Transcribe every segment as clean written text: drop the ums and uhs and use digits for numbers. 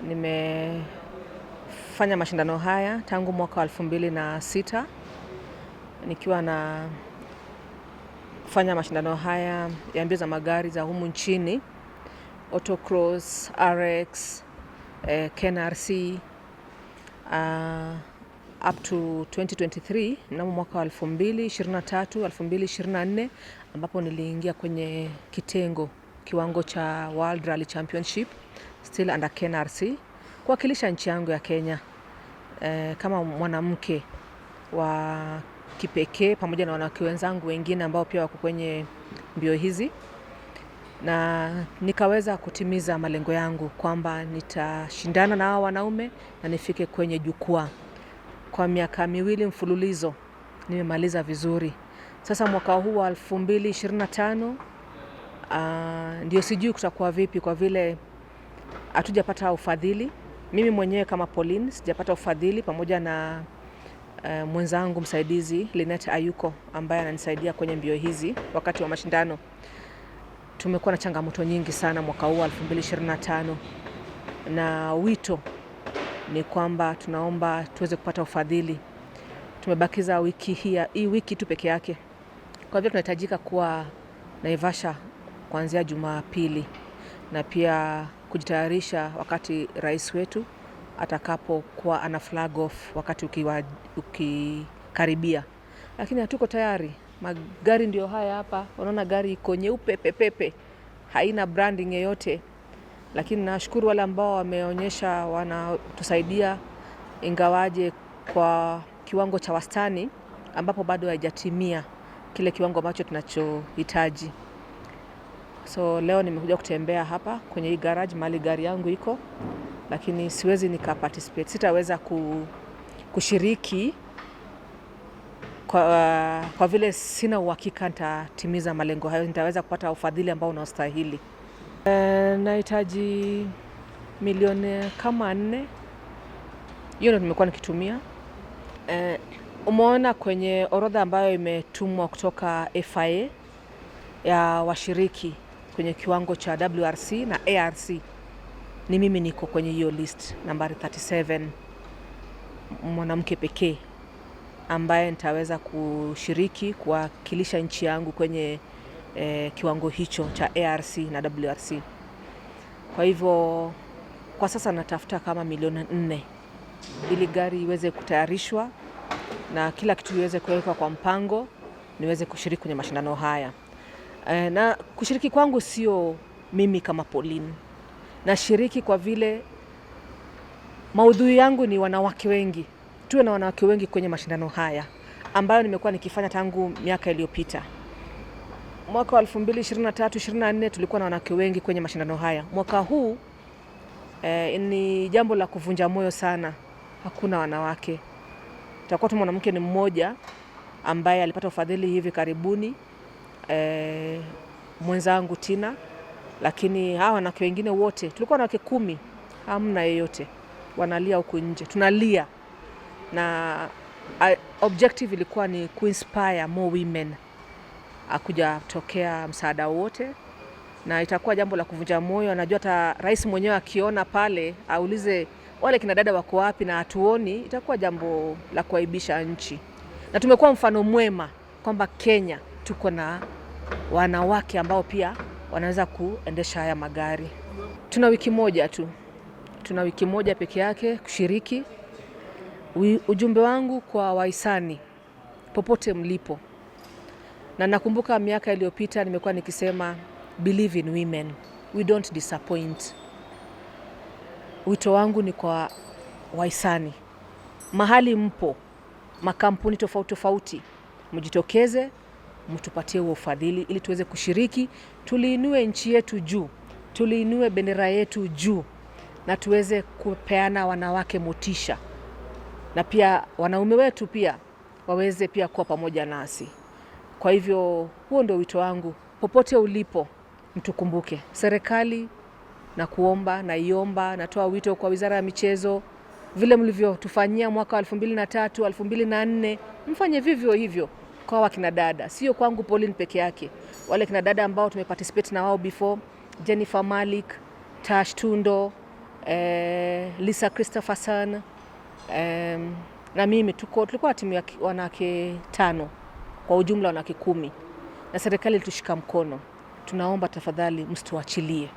Nimefanya mashindano haya tangu mwaka wa 2006 nikiwa na fanya mashindano haya ya mbio za magari za humu nchini, Autocross, RX, KNRC up to 2023 mnamo mwaka wa 2023 2024 ambapo niliingia kwenye kiwango cha World Rally Championship still under KNRC kuwakilisha nchi yangu ya Kenya kama mwanamke wa kipekee pamoja na wanawake wenzangu wengine ambao pia wako kwenye mbio hizi, na nikaweza kutimiza malengo yangu kwamba nitashindana na hao wanaume na nifike kwenye jukwaa. Kwa miaka 2 mfululizo nimemaliza vizuri. Sasa mwaka huu wa 2025 ndio sijui kutakuwa vipi, kwa vile hatujapata ufadhili. Mimi mwenyewe kama Pauline sijapata ufadhili, pamoja na mwenzangu msaidizi Lynette Ayuko ambaye ananisaidia kwenye mbio hizi wakati wa mashindano. Tumekuwa na changamoto nyingi sana mwaka huu 2025, na wito ni kwamba tunaomba tuweze kupata ufadhili. Tumebakiza hii wiki tu peke yake. Kwa hivyo tunahitajika kuwa Naivasha kuanzia Jumapili, na pia kujitayarisha wakati rais wetu atakapokuwa ana flag off wakati ukikaribia. Lakini hatuko tayari. Magari ndio haya hapa. Unaona gari iko nyeupe pepepe, haina branding yoyote. Lakini nashukuru wale ambao wameonyesha wanatusaidia, ingawaje kwa kiwango cha wastani ambapo bado haijatimia kile kiwango ambacho tunachohitaji. So leo nimekuja kutembea hapa kwenye hii garage mahali gari yangu iko, lakini siwezi participate. Sitaweza kushiriki kwa vile sina uhakika nitatimiza malengo hayo, nitaweza kupata ufadhili ambao unaostahili. Nahitaji milioni kama 4. Hiyo ndio nimekuwa nikitumia. Umeona kwenye orodha ambayo imetumwa kutoka FIA ya washiriki kwenye kiwango cha WRC na ARC, ni mimi niko kwenye hiyo list nambari 37, mwanamke pekee ambaye nitaweza kushiriki kuwakilisha nchi yangu kwenye kiwango hicho cha ARC na WRC. Kwa hivyo kwa sasa natafuta kama milioni 4 ili gari iweze kutayarishwa na kila kitu iweze kuwekwa kwa mpango, niweze kushiriki kwenye mashindano haya. Na kushiriki kwangu sio mimi kama Pauline. Nashiriki kwa vile maudhui yangu ni wanawake wengi. Tuwe na wanawake wengi kwenye mashindano haya ambayo nimekuwa nikifanya tangu miaka iliyopita. Mwaka wa 2023-2024 tulikuwa na wanawake wengi kwenye mashindano haya. Mwaka huu ni jambo la kuvunja moyo sana, hakuna wanawake. Tutakuwa tu mwanamke ni mmoja ambaye alipata ufadhili hivi karibuni, mwenzangu Tina, lakini hawa wanawake wengine wote tulikuwa wanawake 10, hamna yeyote. Wanalia huku nje, tunalia, na objective ilikuwa ni kuinspire more women akuja tokea msaada wote, na itakuwa jambo la kuvunja moyo. Najua hata rais mwenyewe akiona pale aulize wale kina dada wako wapi na hatuoni, itakuwa jambo la kuaibisha nchi. Na tumekuwa mfano mwema kwamba Kenya tuko na wanawake ambao pia wanaweza kuendesha haya magari. Tuna wiki moja tu, tuna wiki moja peke yake kushiriki. Ujumbe wangu kwa wahisani popote mlipo, na nakumbuka miaka iliyopita nimekuwa nikisema believe in women, we don't disappoint. Wito wangu ni kwa wahisani, mahali mpo, makampuni tofauti tofauti, mjitokeze, mtupatie huo ufadhili ili tuweze kushiriki, tuliinue nchi yetu juu, tuliinue bendera yetu juu, na tuweze kupeana wanawake motisha, na pia wanaume wetu pia waweze pia kuwa pamoja nasi. Kwa hivyo huo ndio wito wangu, popote ulipo mtukumbuke. Serikali na kuomba na iomba, natoa wito kwa Wizara ya Michezo, vile mlivyotufanyia mwaka 2003 2004, mfanye vivyo hivyo kwa wakina dada. Sio kwangu Pauline peke yake, wale kina dada ambao tumeparticipate na wao before, Jennifer Malik, Tash Tundo, Lisa Christopherson, na mimi tulikuwa timu ya wanawake 5, kwa ujumla wanawake 10, na serikali ilitushika mkono. Tunaomba tafadhali msituachilie,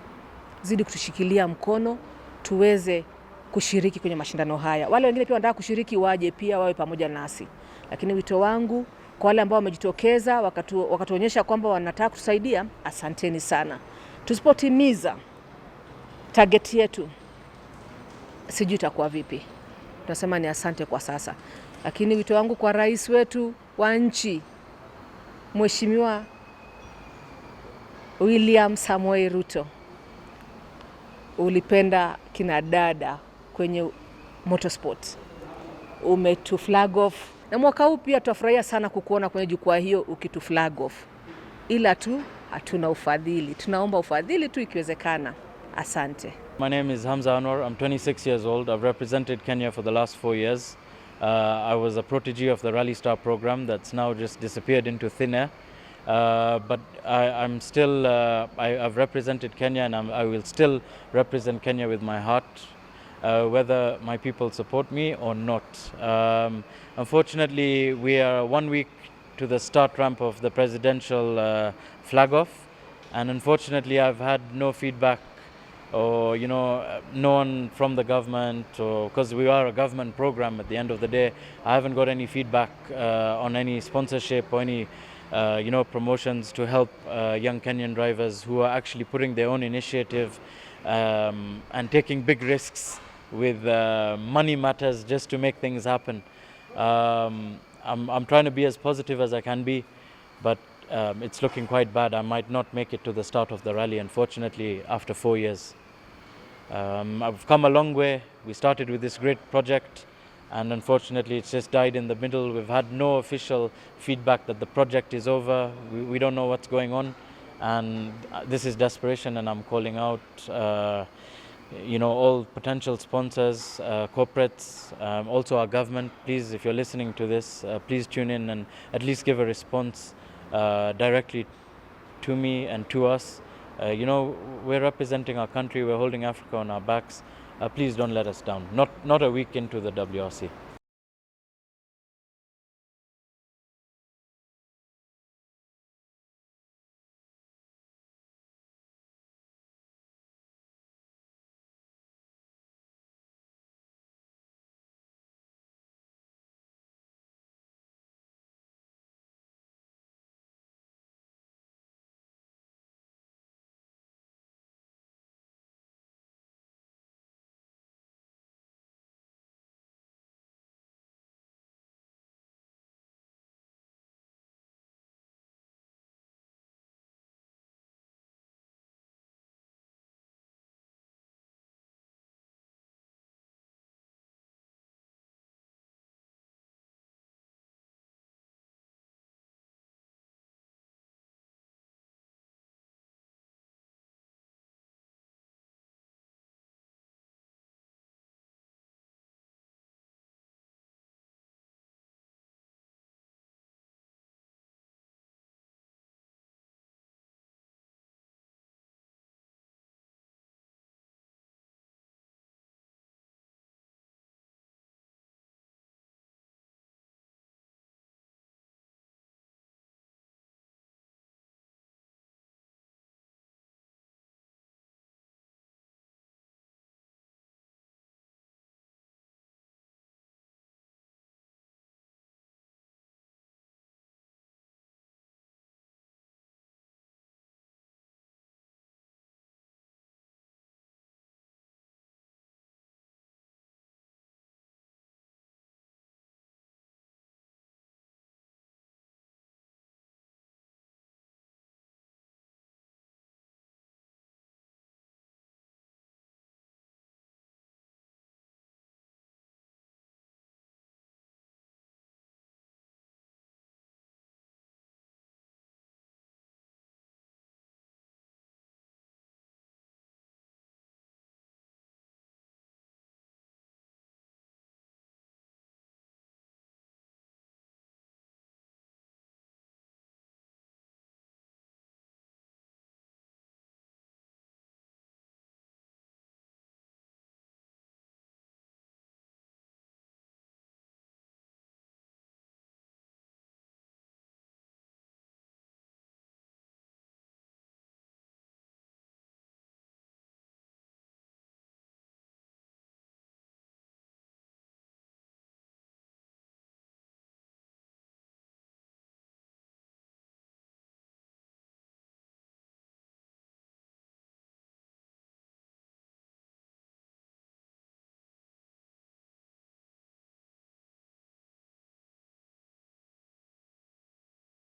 zidi kutushikilia mkono tuweze kushiriki kwenye mashindano haya. Wale wengine pia wanataka kushiriki waje pia wawe pamoja nasi, lakini wito wangu kwa wale ambao wamejitokeza wakatuonyesha kwamba wanataka kutusaidia, asanteni sana. Tusipotimiza target yetu, sijui itakuwa vipi. Tunasema ni asante kwa sasa, lakini wito wangu kwa rais wetu wa nchi Mheshimiwa William Samoei Ruto, ulipenda kina dada kwenye motorsport, umetu flag off, na mwaka huu pia tutafurahia sana kukuona kwenye jukwaa hiyo ukitu flag off, ila tu hatuna ufadhili. Tunaomba ufadhili tu ikiwezekana. Asante. My name is Hamza Anwar. I'm 26 years old. I've represented Kenya for the last 4 years. I was a protege of the Rally Star program that's now just disappeared into thin air. But I'm still, I've represented Kenya, and I will still represent Kenya with my heart, whether my people support me or not. Unfortunately, we are 1 week to the start ramp of the presidential flag off, and unfortunately I've had no feedback, or no one from the government, or because we are a government program at the end of the day, I haven't got any feedback on any sponsorship or any promotions to help young Kenyan drivers who are actually putting their own initiative and taking big risks with money matters just to make things happen. I'm trying to be as positive as I can be, but it's looking quite bad. I might not make it to the start of the rally, unfortunately, after 4 years. I've come a long way. We started with this great project, and unfortunately it's just died in the middle. We've had no official feedback that the project is over. We don't know what's going on, and this is desperation, and I'm calling out all potential sponsors, corporates, also our government. Please, if you're listening to this, please tune in and at least give a response directly to me and to us. We're representing our country, we're holding Africa on our backs. Please don't let us down. Not a week into the WRC.